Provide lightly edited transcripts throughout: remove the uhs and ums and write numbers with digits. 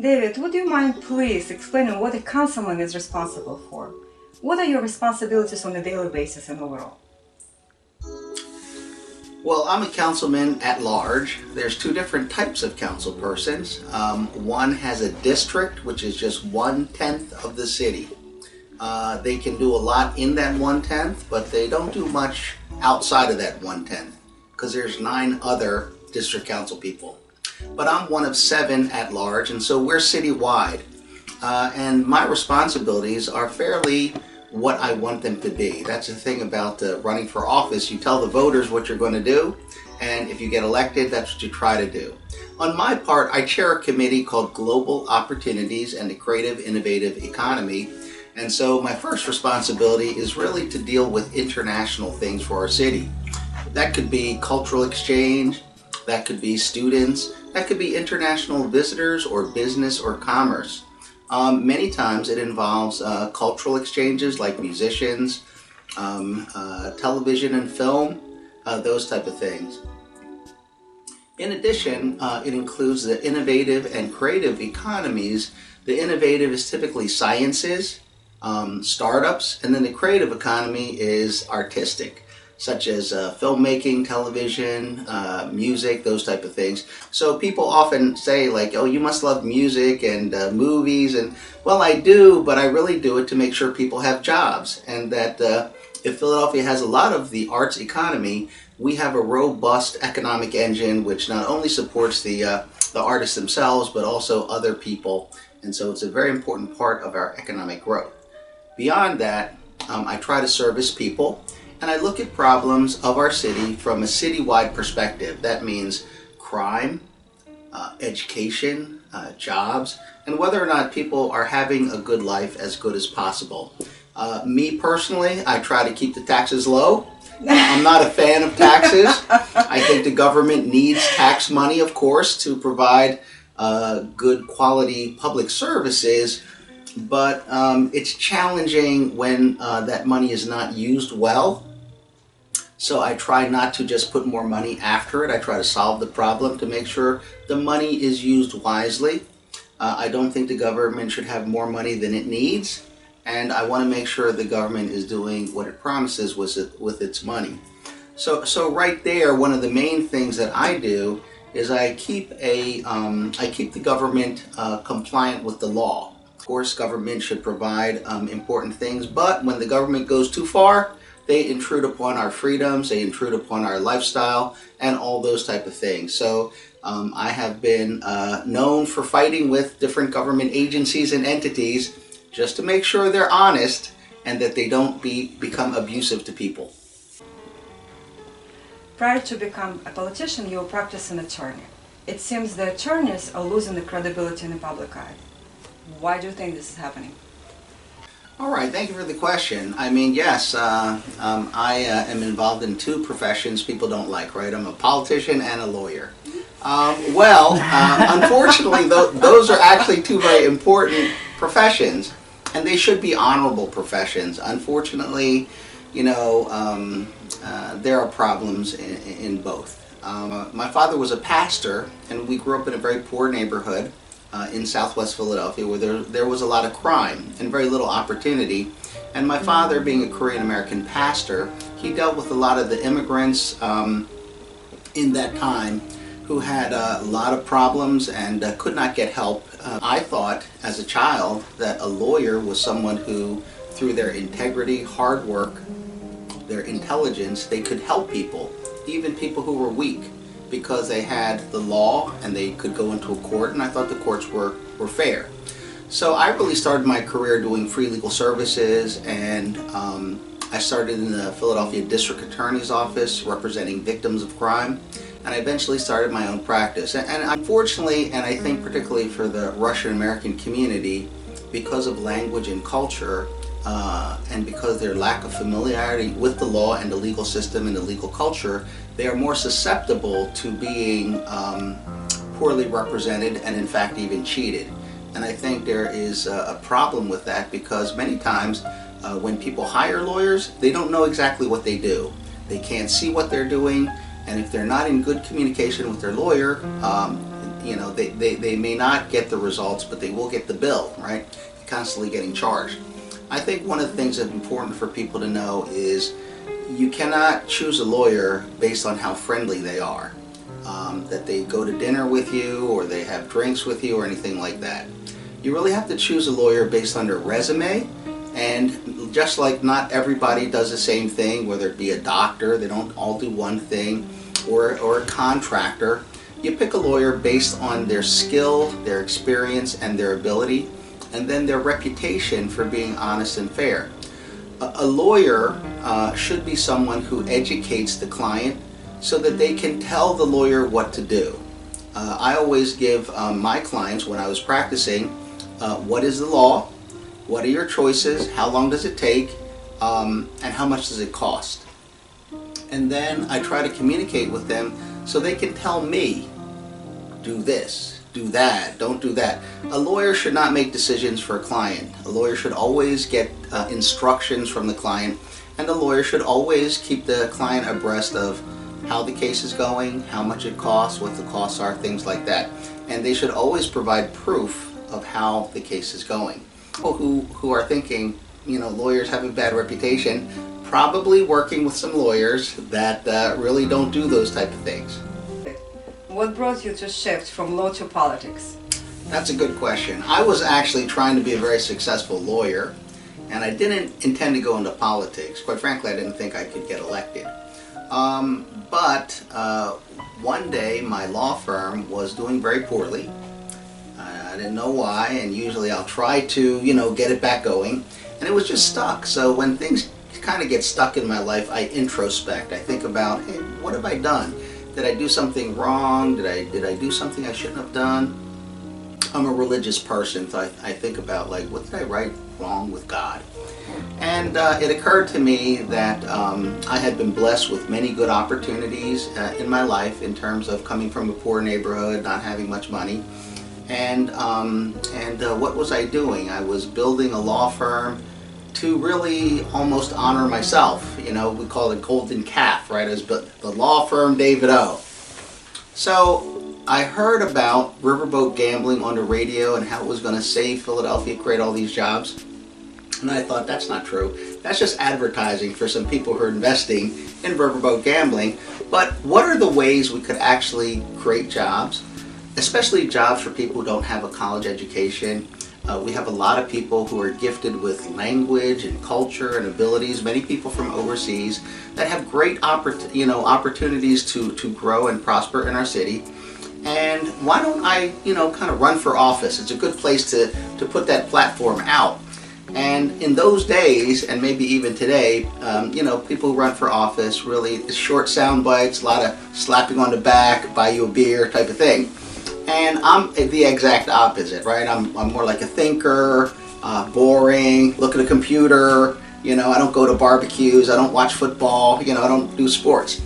David, would you mind please explaining what a councilman is responsible for? What are your responsibilities on a daily basis and overall? Well, I'm a councilman at large. There's two different types of council persons. One has a district, which is just 1/10 of the city. They can do a lot in that 1/10, but they don't do much outside of that 1/10 because there's 9 other district council people. But I'm one of 7 at large, and so we're citywide. And my responsibilities are fairly what I want them to be. That's the thing about running for office. You tell the voters what you're going to do, and if you get elected, that's what you try to do. On my part, I chair a committee called Global Opportunities and the Creative Innovative Economy. And so my first responsibility is really to deal with international things for our city. That could be cultural exchange, that could be students, that could be international visitors or business or commerce. Many times it involves cultural exchanges like musicians, television and film, those type of things. In addition, it includes the innovative and creative economies. The innovative is typically sciences, startups, and then the creative economy is artistic, such as filmmaking, television, music, those type of things. So people often say like, oh, you must love music and movies, and well, I do, but I really do it to make sure people have jobs, and that if Philadelphia has a lot of the arts economy, we have a robust economic engine which not only supports the artists themselves, but also other people, and so it's a very important part of our economic growth. Beyond that, I try to service people, and I look at problems of our city from a citywide perspective. That means crime, education, jobs, and whether or not people are having a good life as good as possible. Me personally, I try to keep the taxes low. I'm not a fan of taxes. I think the government needs tax money, of course, to provide good quality public services, but it's challenging when that money is not used well. So I try not to just put more money after it. I try to solve the problem to make sure the money is used wisely. I don't think the government should have more money than it needs, and I want to make sure the government is doing what it promises with its money. So right there, one of the main things that I do is I keep the government compliant with the law. Of course, government should provide important things, but when the government goes too far, they intrude upon our freedoms, they intrude upon our lifestyle, and all those type of things. So I have been known for fighting with different government agencies and entities just to make sure they're honest and that they don't become abusive to people. Prior to become a politician, you were practicing attorney. It seems the attorneys are losing the credibility in the public eye. Why do you think this is happening? All right, thank you for the question. I mean, yes, I am involved in 2 professions people don't like, right? I'm a politician and a lawyer. Unfortunately, those are actually 2 very important professions, and they should be honorable professions. Unfortunately, you know, there are problems in both. My father was a pastor, and we grew up in a very poor neighborhood in Southwest Philadelphia, where there was a lot of crime and very little opportunity. And my father, being a Korean American pastor, he dealt with a lot of the immigrants in that time who had a lot of problems and could not get help. I thought as a child that a lawyer was someone who, through their integrity, hard work, their intelligence, they could help people, even people who were weak, because they had the law and they could go into a court, and I thought the courts were fair. So I really started my career doing free legal services, and I started in the Philadelphia District Attorney's Office representing victims of crime, and I eventually started my own practice. And unfortunately, and I think particularly for the Russian American community, because of language and culture, and because of their lack of familiarity with the law and the legal system and the legal culture, they are more susceptible to being poorly represented and in fact even cheated. And I think there is a problem with that, because many times when people hire lawyers, they don't know exactly what they do. They can't see what they're doing, and if they're not in good communication with their lawyer, they may not get the results, but they will get the bill, right? You're constantly getting charged. I think one of the things that's important for people to know is you cannot choose a lawyer based on how friendly they are. That they go to dinner with you or they have drinks with you or anything like that. You really have to choose a lawyer based on their resume, and just like not everybody does the same thing, whether it be a doctor, they don't all do one thing, or a contractor. You pick a lawyer based on their skill, their experience, and their ability, and then their reputation for being honest and fair. A lawyer should be someone who educates the client so that they can tell the lawyer what to do. I always give my clients, when I was practicing, what is the law, what are your choices, how long does it take, and how much does it cost. And then I try to communicate with them so they can tell me, do this, do that, don't do that. A lawyer should not make decisions for a client. A lawyer should always get instructions from the client, and the lawyer should always keep the client abreast of how the case is going, how much it costs, what the costs are, things like that. And they should always provide proof of how the case is going. People who are thinking, lawyers have a bad reputation, probably working with some lawyers that really don't do those type of things. What brought you to shift from law to politics? That's a good question. I was actually trying to be a very successful lawyer, and I didn't intend to go into politics. Quite frankly, I didn't think I could get elected. But one day my law firm was doing very poorly. I didn't know why, and usually I'll try to, get it back going, and it was just stuck. So when things kind of get stuck in my life, I introspect. I think about, hey, what have I done? Did I do something wrong? Did I do something I shouldn't have done? I'm a religious person, so I think about, like, what did I write wrong with God? And it occurred to me that I had been blessed with many good opportunities in my life in terms of coming from a poor neighborhood, not having much money. And what was I doing? I was building a law firm to really almost honor myself. We call it golden calf, right? It was the law firm David O. So I heard about riverboat gambling on the radio and how it was going to save Philadelphia, create all these jobs. And I thought, that's not true. That's just advertising for some people who are investing in riverboat gambling. But what are the ways we could actually create jobs, especially jobs for people who don't have a college education? We have a lot of people who are gifted with language and culture and abilities, many people from overseas that have great opportunities to grow and prosper in our city. And why don't I, kind of run for office? It's a good place to put that platform out. And in those days, and maybe even today, people who run for office, really short sound bites, a lot of slapping on the back, buy you a beer type of thing. And I'm the exact opposite, right? I'm more like a thinker, boring, look at a computer, I don't go to barbecues, I don't watch football, I don't do sports.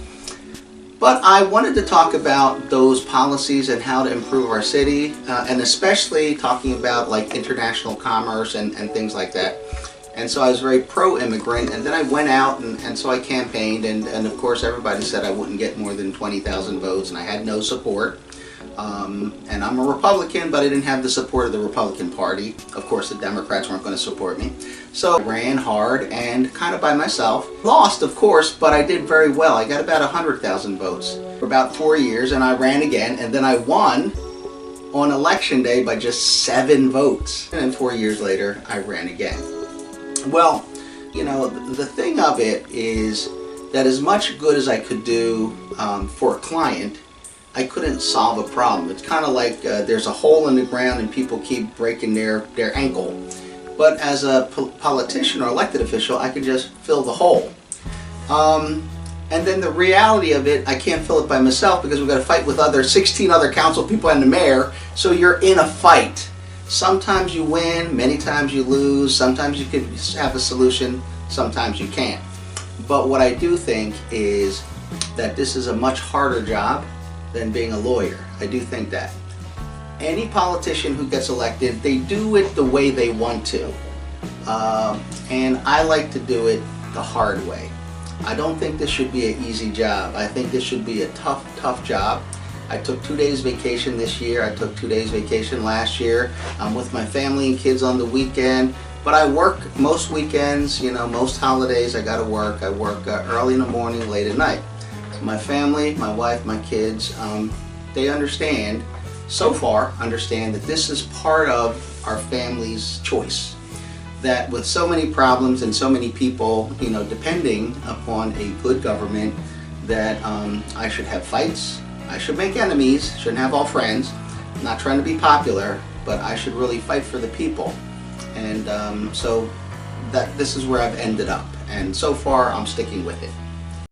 But I wanted to talk about those policies and how to improve our city, and especially talking about like international commerce and things like that. And so I was very pro-immigrant, and then I went out and so I campaigned, and of course everybody said I wouldn't get more than 20,000 votes, and I had no support. And I'm a Republican, but I didn't have the support of the Republican Party. Of course, the Democrats weren't going to support me. So I ran hard and kind of by myself. Lost, of course, but I did very well. I got about 100,000 votes for about 4 years, and I ran again, and then I won on election day by just 7 votes. And then 4 years later, I ran again. Well, the thing of it is that as much good as I could do for a client, I couldn't solve a problem. It's kind of like there's a hole in the ground and people keep breaking their ankle. But as a politician or elected official, I could just fill the hole. And then the reality of it, I can't fill it by myself because we've got to fight with 16 other council people and the mayor, so you're in a fight. Sometimes you win, many times you lose, sometimes you can have a solution, sometimes you can't. But what I do think is that this is a much harder job than being a lawyer. I do think that. Any politician who gets elected, they do it the way they want to. And I like to do it the hard way. I don't think this should be an easy job. I think this should be a tough job. I took 2 days vacation this year. I took 2 days vacation last year. I'm with my family and kids on the weekend. But I work most weekends, most holidays I gotta work. I work early in the morning, late at night. So my family, my wife, my kids, they understand, so far understand that this is part of our family's choice. That with so many problems and so many people, depending upon a good government, that I should have fights, I should make enemies, shouldn't have all friends, not trying to be popular, but I should really fight for the people. And so this is where I've ended up, and so far I'm sticking with it.